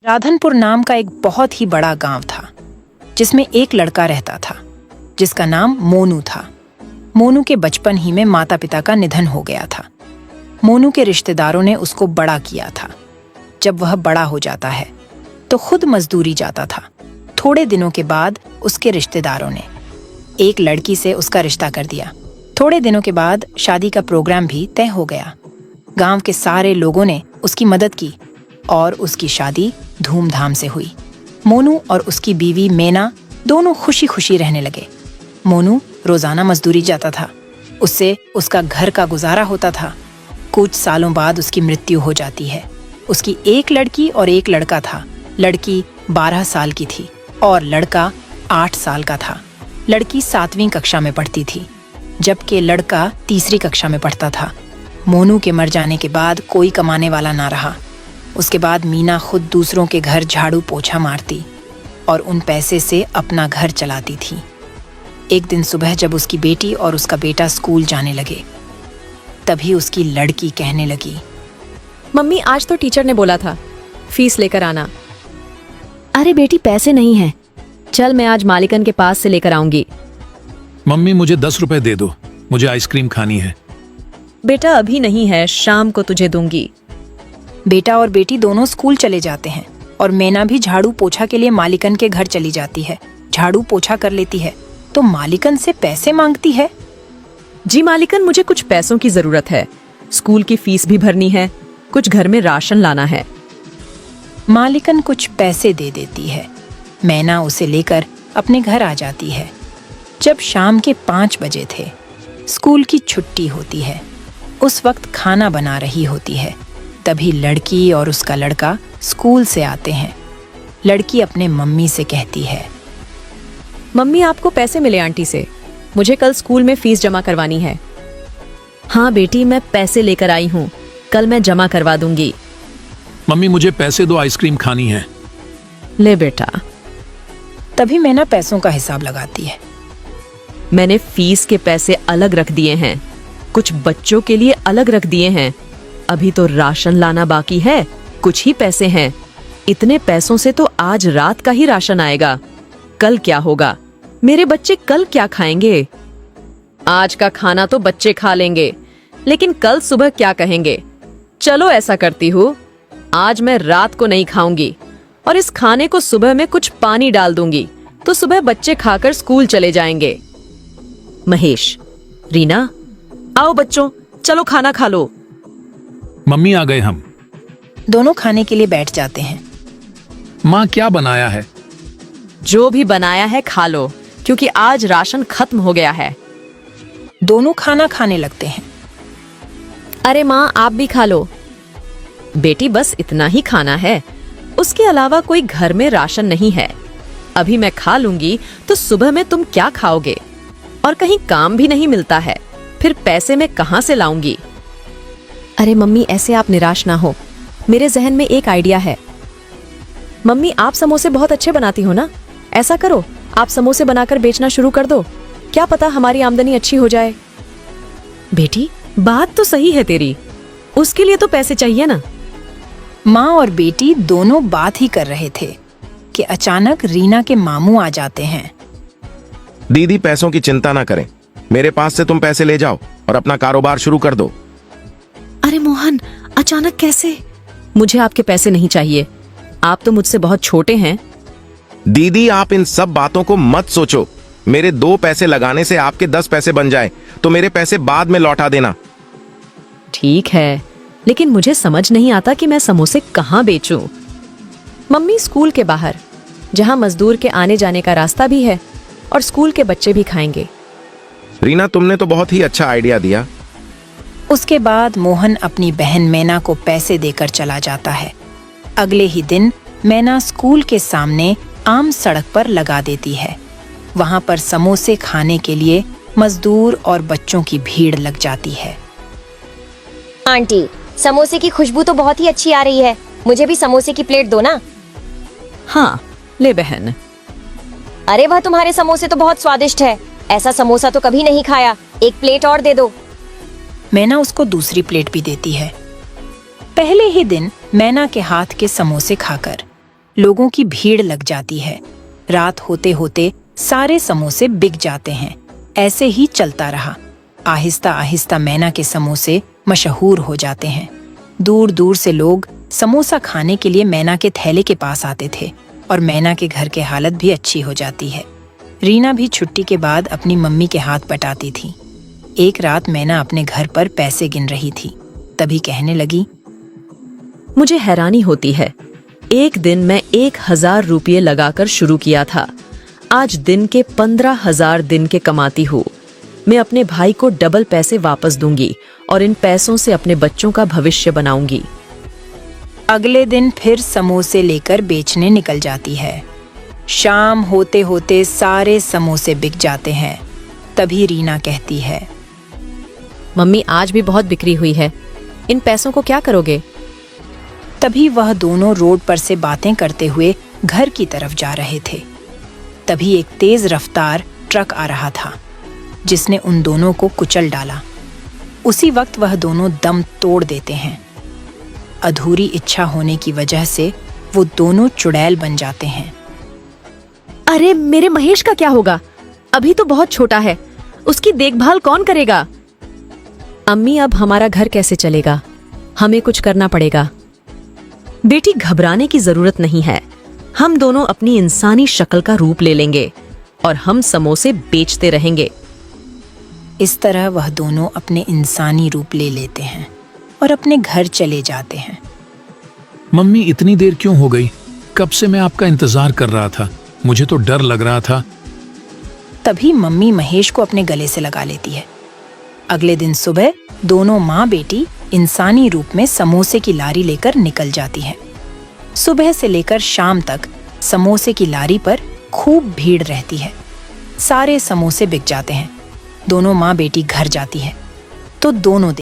राधनपुर नाम का एक बहुत ही बड़ा गांव था जिसमें एक लड़का रहता था जिसका नाम मोनू था। मोनू के बचपन ही में माता पिता का निधन हो गया था। मोनू के रिश्तेदारों ने उसको बड़ा किया था। जब वह बड़ा हो जाता है तो खुद मजदूरी जाता था। थोड़े दिनों के बाद उसके रिश्तेदारों ने एक लड़की से उसका रिश्ता कर दिया। थोड़े दिनों के बाद शादी का प्रोग्राम भी तय हो गया। गांव के सारे लोगों ने उसकी मदद की और उसकी शादी धूमधाम से हुई। मोनू और उसकी बीवी मेना दोनों खुशी खुशी रहने लगे। मोनू रोजाना मजदूरी जाता था, उससे उसका घर का गुजारा होता था। कुछ सालों बाद उसकी मृत्यु हो जाती है। उसकी एक लड़की और एक लड़का था। लड़की 12 साल की थी और लड़का 8 साल का था। लड़की 7वीं कक्षा में पढ़ती थी जबकि लड़का 3री कक्षा में पढ़ता था। मोनू के मर जाने के बाद कोई कमाने वाला ना रहा। उसके बाद मीना खुद दूसरों के घर झाड़ू पोछा मारती और उन पैसे से अपना घर चलाती थी। एक दिन सुबह जब उसकी बेटी और उसका बेटा स्कूल जाने लगे तभी उसकी लड़की कहने लगी, मम्मी आज तो टीचर ने बोला था फीस लेकर आना। अरे बेटी पैसे नहीं हैं। चल मैं आज मालिकन के पास से लेकर आऊंगी। मम्मी मुझे 10 रुपए दे दो, मुझे आइसक्रीम खानी है। बेटा अभी नहीं है, शाम को तुझे दूंगी। बेटा और बेटी दोनों स्कूल चले जाते हैं और मैना भी झाड़ू पोछा के लिए मालिकन के घर चली जाती है। झाड़ू पोछा कर लेती है तो मालिकन से पैसे मांगती है। जी मालिकन, मुझे कुछ पैसों की जरूरत है। स्कूल की फीस भी भरनी है, कुछ घर में राशन लाना है। मालिकन कुछ पैसे दे देती है। मैना उसे लेकर अपने घर आ जाती है। जब शाम के 5 बजे थे, स्कूल की छुट्टी होती है। उस वक्त खाना बना रही होती है। तभी लड़की और उसका लड़का स्कूल से आते हैं। लड़की अपने मम्मी से कहती है, मम्मी आपको पैसे मिले आंटी से, मुझे कल स्कूल में फीस जमा करवानी है। हाँ बेटी, मैं पैसे लेकर आई हूँ, कल मैं जमा करवा दूंगी। मम्मी मुझे पैसे दो, आइसक्रीम खानी है। ले बेटा। तभी मैना पैसों का हिसाब लगाती है। मैंने फीस के पैसे अलग रख दिए हैं, कुछ बच्चों के लिए अलग रख दिए हैं। अभी तो राशन लाना बाकी है, कुछ ही पैसे हैं। इतने पैसों से तो आज रात का ही राशन आएगा। कल क्या होगा? मेरे बच्चे कल क्या खाएंगे? आज का खाना तो बच्चे खा लेंगे, लेकिन कल सुबह क्या कहेंगे? चलो ऐसा करती हूँ, आज मैं रात को नहीं खाऊंगी और इस खाने को सुबह में कुछ पानी डाल दूंगी तो सुबह बच्चे खाकर स्कूल चले जाएंगे। महेश, रीना, आओ बच्चों, चलो खाना खा लो। मम्मी आ गए हम। दोनों खाने के लिए बैठ जाते हैं। माँ क्या बनाया है? जो भी बनाया है खा लो, क्योंकि आज राशन खत्म हो गया है। दोनों खाना खाने लगते हैं। अरे माँ आप भी खा लो। बेटी बस इतना ही खाना है, उसके अलावा कोई घर में राशन नहीं है। अभी मैं खा लूंगी तो सुबह में तुम क्या खाओगे? और कहीं काम भी नहीं मिलता है, फिर पैसे मैं कहाँ से लाऊंगी? अरे मम्मी ऐसे आप निराश ना हो, मेरे जहन में एक आइडिया है। मम्मी आप समोसे बहुत अच्छे बनाती हो ना, ऐसा करो आप समोसे बनाकर बेचना शुरू कर दो, क्या पता हमारी आमदनी अच्छी हो जाए। बेटी बात तो सही है तेरी, उसके लिए तो पैसे चाहिए ना। माँ और बेटी दोनों बात ही कर रहे थे कि अचानक रीना के मामू आ जाते हैं। दीदी पैसों की चिंता ना करें, मेरे पास से तुम पैसे ले जाओ और अपना कारोबार शुरू कर दो। अरे मोहन, अचानक कैसे? मुझे आपके पैसे नहीं चाहिए, आप तो मुझसे बहुत छोटे हैं। दीदी आप इन सब बातों को मत सोचो। मेरे 2 पैसे लगाने से आपके 10 पैसे बन जाए तो मेरे पैसे बाद में लौटा देना। ठीक है, लेकिन मुझे समझ नहीं आता कि मैं समोसे कहाँ बेचूं। मम्मी स्कूल के बाहर, जहाँ मजदूर के आने जाने का रास्ता भी है और स्कूल के बच्चे भी खाएंगे। रीना तुमने तो बहुत ही अच्छा आइडिया दिया। उसके बाद मोहन अपनी बहन मैना को पैसे देकर चला जाता है। अगले ही दिन मैना स्कूल के सामने आम सड़क पर लगा देती है। वहां पर समोसे खाने के लिए मजदूर और बच्चों की भीड़ लग जाती है। आंटी, समोसे की खुशबू तो बहुत ही अच्छी आ रही है, मुझे भी समोसे की प्लेट दो ना। हाँ ले बहन। अरे वाह, तुम्हारे समोसे तो बहुत स्वादिष्ट है, ऐसा समोसा तो कभी नहीं खाया, एक प्लेट और दे दो। मैना उसको दूसरी प्लेट भी देती है। पहले ही दिन मैना के हाथ के समोसे खाकर लोगों की भीड़ लग जाती है। रात होते होते सारे समोसे बिक जाते हैं। ऐसे ही चलता रहा। आहिस्ता आहिस्ता मैना के समोसे मशहूर हो जाते हैं। दूर दूर से लोग समोसा खाने के लिए मैना के थैले के पास आते थे और मैना के घर की हालत भी अच्छी हो जाती है। रीना भी छुट्टी के बाद अपनी मम्मी के हाथ बटाती थी। एक रात मैना अपने घर पर पैसे गिन रही थी, तभी कहने लगी, मुझे हैरानी होती है। एक दिन मैं 1000 रुपये लगाकर शुरू किया था, आज दिन के 15,000 दिन के कमाती हूँ। मैं अपने भाई को डबल पैसे वापस दूंगी और इन पैसों से अपने बच्चों का भविष्य बनाऊंगी। अगले दिन फिर समोसे लेकर बेचने निकल जाती है। शाम होते होते सारे समोसे बिक जाते हैं। तभी रीना कहती है, मम्मी आज भी बहुत बिक्री हुई है, इन पैसों को क्या करोगे? तभी वह दोनों रोड पर से बातें करते हुए घर की तरफ जा रहे थे। तभी एक तेज रफ्तार ट्रक आ रहा था, जिसने उन दोनों को कुचल डाला। उसी वक्त वह दोनों दम तोड़ देते हैं। अधूरी इच्छा होने की वजह से वो दोनों चुड़ैल बन जाते हैं। अरे मेरे महेश का क्या होगा? अभी तो बहुत छोटा है, उसकी देखभाल कौन करेगा? अम्मी अब हमारा घर कैसे चलेगा? हमें कुछ करना पड़ेगा। बेटी घबराने की जरूरत नहीं है, हम दोनों अपनी इंसानी शक्ल का रूप ले लेंगे और हम समोसे बेचते रहेंगे। इस तरह वह दोनों अपने इंसानी रूप ले लेते हैं और अपने घर चले जाते हैं। मम्मी इतनी देर क्यों हो गई? कब से मैं आपका इंतजार कर रहा था, मुझे तो डर लग रहा था। तभी मम्मी महेश को अपने गले से लगा लेती है। अगले दिन सुबह दोनों माँ बेटी इंसानी रूप में समोसे की लारी लेकर निकल जाती हैं। सुबह से लेकर शाम तक समोसे की लारी पर खूब भीड़ रहती है। सारे समोसे बिक जाते हैं। दोनों माँ बेटी घर जाती है तो दोनों